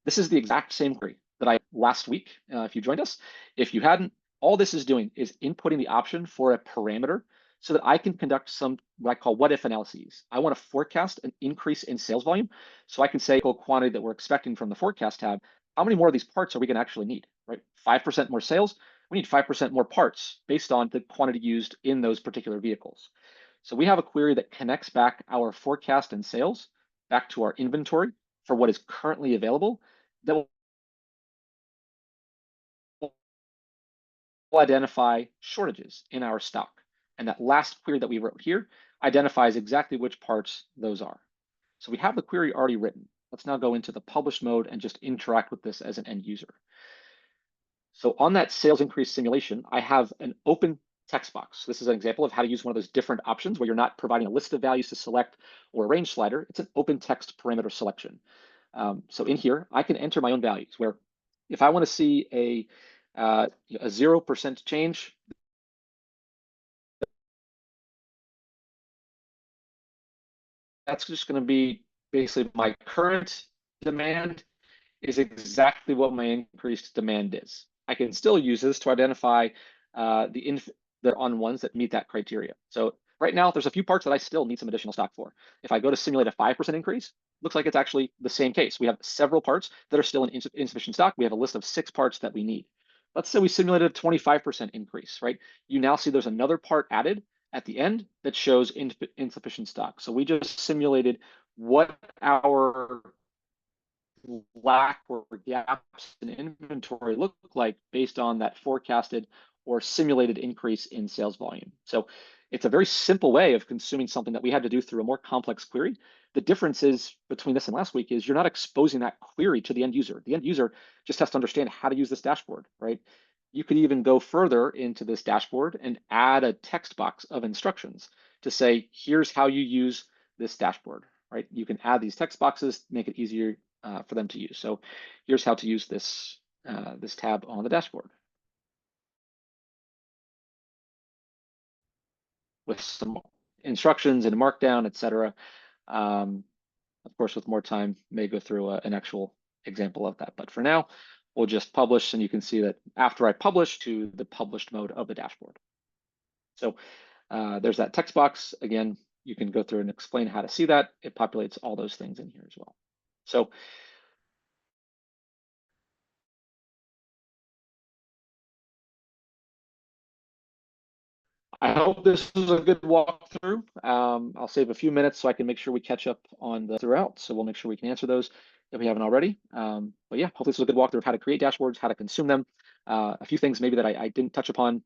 This is the exact same query that I last week, if you joined us. If you hadn't, all this is doing is inputting the option for a parameter so that I can conduct some what I call what if analyses. I want to forecast an increase in sales volume. So I can say quantity that we're expecting from the forecast tab, how many more of these parts are we going to actually need, right? 5% more sales, we need 5% more parts based on the quantity used in those particular vehicles. So we have a query that connects back our forecast and sales back to our inventory for what is currently available that will identify shortages in our stock. And that last query that we wrote here identifies exactly which parts those are. So we have the query already written. Let's now go into the published mode and just interact with this as an end user. So on that sales increase simulation, I have an open text box. This is an example of how to use one of those different options where you're not providing a list of values to select or a range slider. It's an open text parameter selection. So in here, I can enter my own values where if I want to see a 0% change, that's just going to be basically my current demand is exactly what my increased demand is. I can still use this to identify the on ones that meet that criteria. So right now, there's a few parts that I still need some additional stock for. If I go to simulate a 5% increase, looks like it's actually the same case. We have several parts that are still in insufficient stock. We have a list of 6 parts that we need. Let's say we simulated a 25% increase, right? You now see there's another part added at the end that shows insufficient stock. So we just simulated what our lack or gaps in inventory look like based on that forecasted or simulated increase in sales volume. So it's a very simple way of consuming something that we had to do through a more complex query. The difference is between this and last week is you're not exposing that query to the end user. The end user just has to understand how to use this dashboard, right? You could even go further into this dashboard and add a text box of instructions to say, here's how you use this dashboard, right? You can add these text boxes, make it easier for them to use. So here's how to use this tab on the dashboard with some instructions and markdown, etc. Of course, with more time, may go through an actual example of that. But for now, we'll just publish, and you can see that after I publish to the published mode of the dashboard. So there's that text box. Again, you can go through and explain how to see that. It populates all those things in here as well. So I hope this was a good walkthrough. I'll save a few minutes so I can make sure we catch up on the throughout. So we'll make sure we can answer those if we haven't already. But yeah, hopefully this was a good walkthrough of how to create dashboards, how to consume them. A few things maybe that I didn't touch upon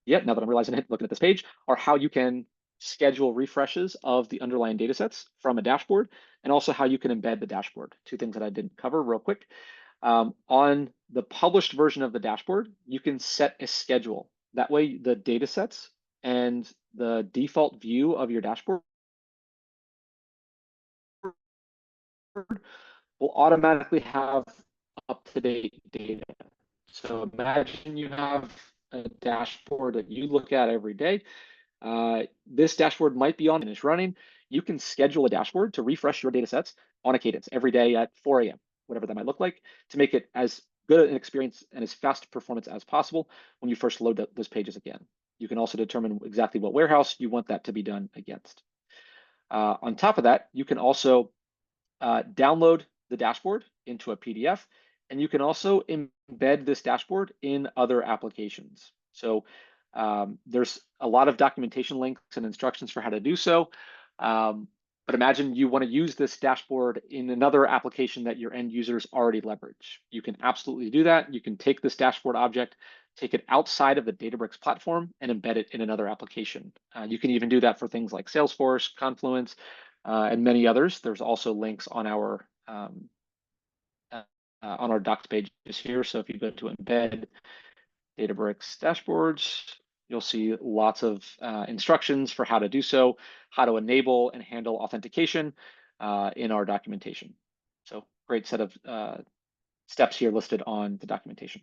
yet, now that I'm realizing it, looking at this page, are how you can schedule refreshes of the underlying data sets from a dashboard, and also how you can embed the dashboard. 2 things that I didn't cover real quick. On the published version of the dashboard, you can set a schedule. That way the data sets and the default view of your dashboard will automatically have up-to-date data. So imagine you have a dashboard that you look at every day. This dashboard might be on and it's running. You can schedule a dashboard to refresh your data sets on a cadence every day at 4 a.m., whatever that might look like, to make it as good an experience and as fast performance as possible when you first load those pages again. You can also determine exactly what warehouse you want that to be done against. On top of that, you can also download the dashboard into a PDF, and you can also embed this dashboard in other applications. So there's a lot of documentation links and instructions for how to do so. But imagine you want to use this dashboard in another application that your end users already leverage. You can absolutely do that. You can take this dashboard object, take it outside of the Databricks platform, and embed it in another application. You can even do that for things like Salesforce, Confluence, and many others. There's also links on our docs pages here. So if you go to embed Databricks dashboards, you'll see lots of instructions for how to do so, how to enable and handle authentication in our documentation. So great set of steps here listed on the documentation.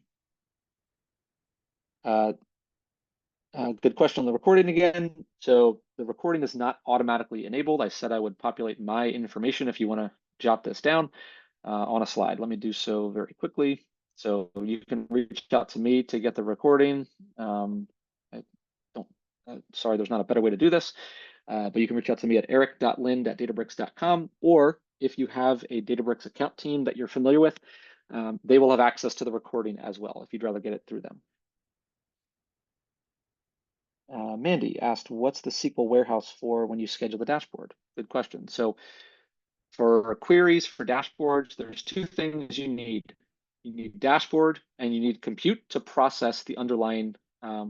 Good question on the recording again. So the recording is not automatically enabled. I said I would populate my information if you want to jot this down on a slide. Let me do so very quickly. So you can reach out to me to get the recording. I don't, sorry, there's not a better way to do this, but you can reach out to me at eric.lind@databricks.com, or if you have a Databricks account team that you're familiar with, they will have access to the recording as well if you'd rather get it through them. Mandy asked, what's the SQL warehouse for when you schedule the dashboard? Good question. So for queries, for dashboards, there's 2 things you need. You need dashboard and you need compute to process the underlying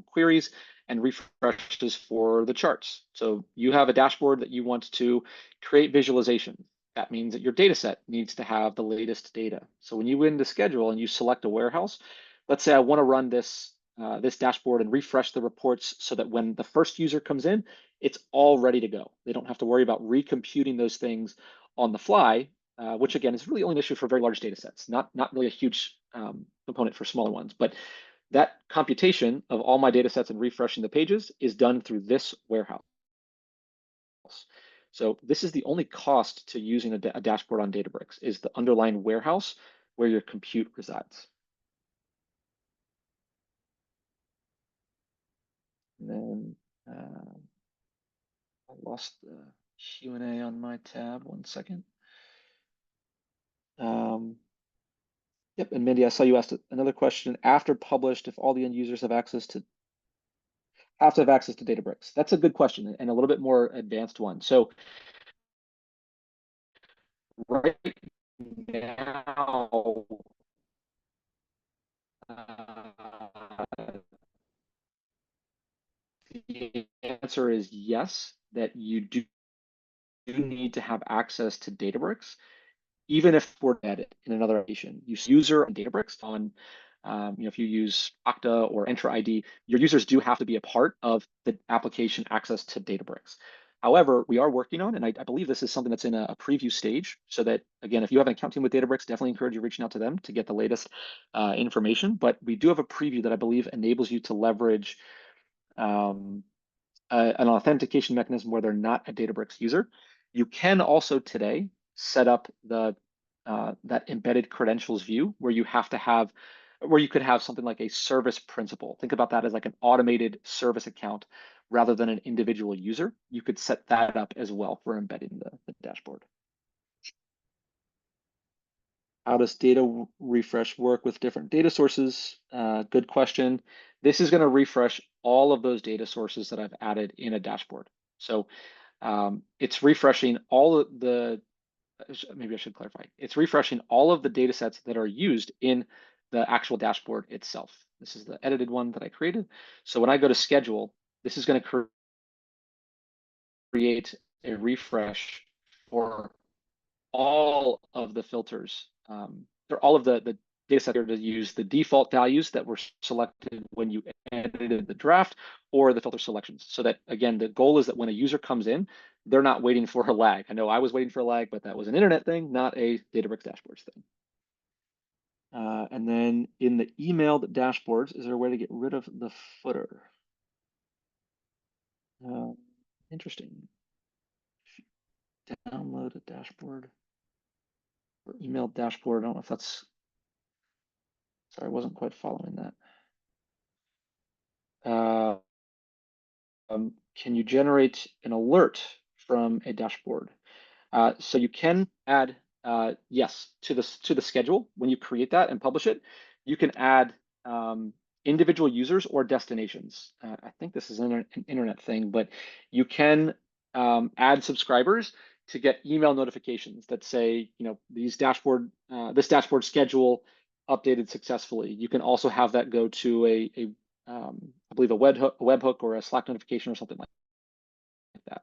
queries and refreshes for the charts. So you have a dashboard that you want to create visualization. That means that your data set needs to have the latest data. So when you go into schedule and you select a warehouse, let's say I want to run this dashboard and refresh the reports so that when the first user comes in, it's all ready to go. They don't have to worry about recomputing those things on the fly, which again is really only an issue for very large data sets, not really a huge component for smaller ones. But that computation of all my data sets and refreshing the pages is done through this warehouse. So this is the only cost to using a dashboard on Databricks is the underlying warehouse where your compute resides. And then I lost the Q&A on my tab. 1 second. Yep, and Mindy, I saw you asked another question. After published, if all the end users have to have access to Databricks? That's a good question and a little bit more advanced one. So right now, the answer is yes, that you do need to have access to Databricks, even if we're at in another application. You user on Databricks on, if you use Okta or Entra ID, your users do have to be a part of the application access to Databricks. However, we are working on, and I believe this is something that's in a preview stage, so that, again, if you have an account team with Databricks, definitely encourage you reaching out to them to get the latest information. But we do have a preview that I believe enables you to leverage um, an authentication mechanism where they're not a Databricks user. You can also today set up that embedded credentials view where you could have something like a service principal. Think about that as like an automated service account rather than an individual user. You could set that up as well for embedding the dashboard. How does data refresh work with different data sources? Good question. This is going to refresh all of those data sources that I've added in a dashboard. So it's refreshing all of maybe I should clarify. It's refreshing all of the data sets that are used in the actual dashboard itself. This is the edited one that I created. So when I go to schedule, this is going to create a refresh for all of the filters. They're all of the data set here to use the default values that were selected when you edited the draft or the filter selections. So that, again, the goal is that when a user comes in, they're not waiting for a lag. I know I was waiting for a lag, but that was an internet thing, not a Databricks dashboards thing. And then in the emailed dashboards, is there a way to get rid of the footer? Interesting. Download a dashboard or email dashboard. I don't know if that's, sorry, I wasn't quite following that. Can you generate an alert from a dashboard? So you can add, yes, to the schedule when you create that and publish it. You can add individual users or destinations. I think this is an internet thing, but you can add subscribers to get email notifications that say, this dashboard schedule updated successfully. You can also have that go to I believe a webhook or a Slack notification or something like that.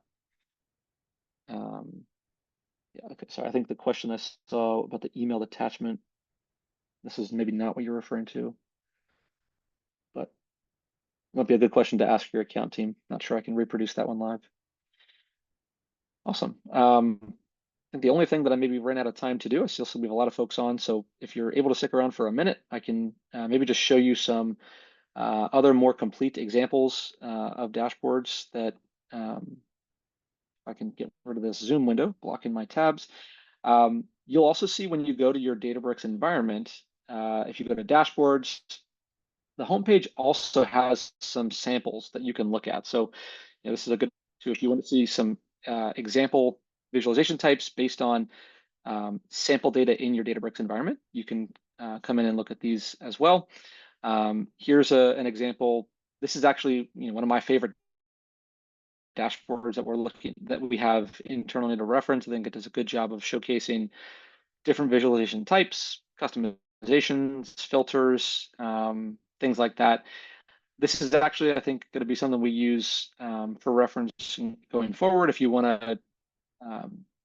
Yeah, okay, so I think the question I saw about the email attachment, this is maybe not what you're referring to, but it might be a good question to ask your account team. Not sure I can reproduce that one live. Awesome. I think the only thing that I maybe ran out of time to do, I still we have a lot of folks on, so if you're able to stick around for a minute, I can maybe just show you some other more complete examples of dashboards that I can get rid of this Zoom window, blocking my tabs. You'll also see when you go to your Databricks environment, if you go to dashboards, the homepage also has some samples that you can look at. So this is a good too if you want to see some example visualization types based on sample data in your Databricks environment. You can come in and look at these as well. Here's an example. This is actually one of my favorite dashboards that we have internally to reference. I think it does a good job of showcasing different visualization types, customizations, filters, things like that. This is actually, I think, going to be something we use for reference going forward. If you want to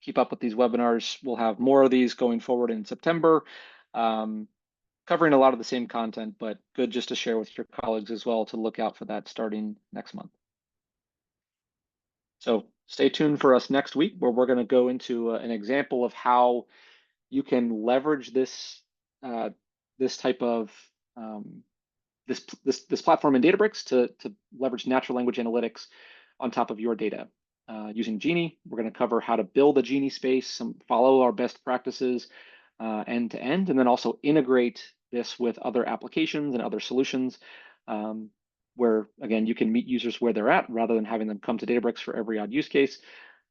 keep up with these webinars, we'll have more of these going forward in September, covering a lot of the same content, but good just to share with your colleagues as well to look out for that starting next month. So stay tuned for us next week, where we're going to go into an example of how you can leverage this type of this platform in Databricks to leverage natural language analytics on top of your data using Genie. We're going to cover how to build a Genie space, follow our best practices end to end, and then also integrate this with other applications and other solutions. Where again, you can meet users where they're at rather than having them come to Databricks for every odd use case.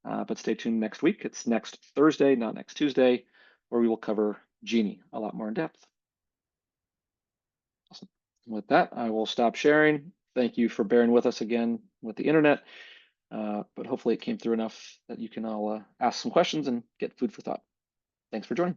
But stay tuned next week. It's next Thursday, not next Tuesday, where we will cover Genie a lot more in depth. Awesome. With that, I will stop sharing. Thank you for bearing with us again with the internet, but hopefully it came through enough that you can all ask some questions and get food for thought. Thanks for joining.